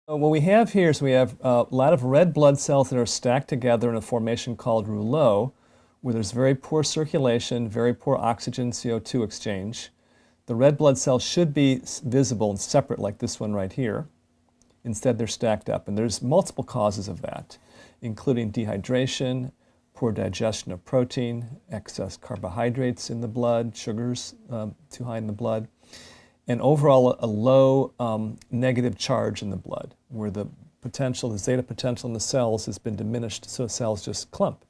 What we have here is we have a lot of red blood cells that are stacked together in a formation called rouleau, where there's very poor circulation, very poor oxygen CO2 exchange. The red blood cells should be visible and separate like this one right here. Instead, they're stacked up, and there's multiple causes of that, including dehydration, poor digestion of protein, excess carbohydrates in the blood, sugars too high in the blood, and overall a low negative charge in the blood, where the potential, the zeta potential in the cells has been diminished, so cells just clump.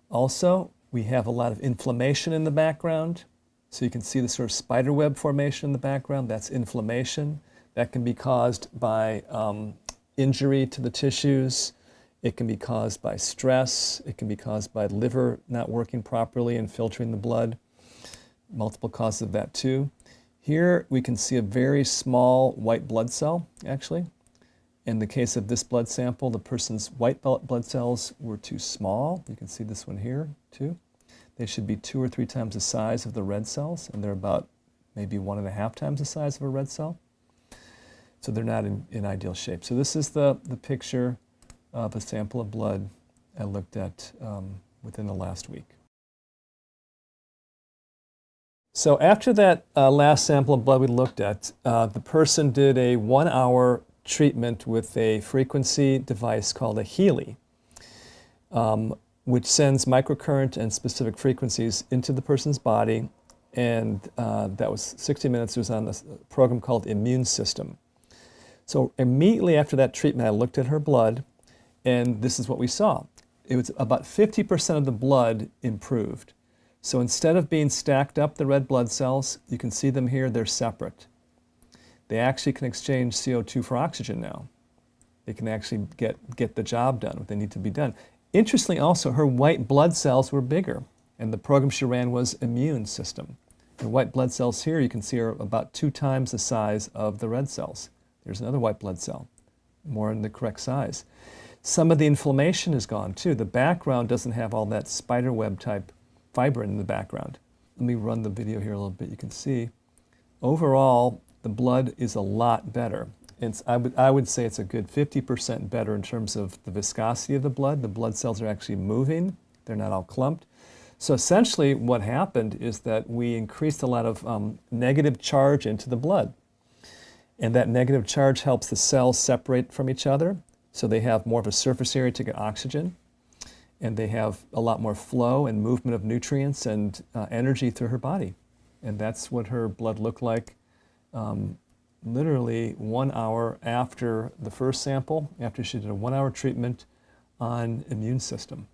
Also, we have a lot of inflammation in the background. So you can see the sort of spider web formation in the background. That's inflammation. That can be caused by injury to the tissues. It can be caused by stress. It can be caused by liver not working properly and filtering the blood. Multiple causes of that too. Here we can see a very small white blood cell, actually. In the case of this blood sample, the person's white blood cells were too small. You can see this one here too. They should be 2 or 3 times the size of the red cells, and they're about maybe 1.5 times the size of a red cell. So they're not in ideal shape. So this is the picture of a sample of blood I looked at within the last week. So after that last sample of blood we looked at, the person did a 1-hour treatment with a frequency device called a Healy, which sends microcurrent and specific frequencies into the person's body. And that was 60 minutes. It was on a program called Immune System. So immediately after that treatment, I looked at her blood, and this is what we saw. It was about 50% of the blood improved. So instead of being stacked up, the red blood cells, you can see them here, they're separate. They actually can exchange CO2 for oxygen now. They can actually get the job done, what they need to be done. Interestingly also, her white blood cells were bigger, and the program she ran was Immune System. The white blood cells here, you can see, are about 2 times the size of the red cells. There's another white blood cell, more in the correct size. Some of the inflammation is gone too. The background doesn't have all that spider web type fibrin in the background. Let me run the video here a little bit. You can see overall the blood is a lot better. I would say it's a good 50% better in terms of the viscosity of the blood. The blood cells are actually moving. They're not all clumped. So essentially what happened is that we increased a lot of negative charge into the blood. And that negative charge helps the cells separate from each other, so they have more of a surface area to get oxygen, and they have a lot more flow and movement of nutrients and energy through her body. And that's what her blood looked like literally 1 hour after the first sample, after she did a 1-hour treatment on Immune System.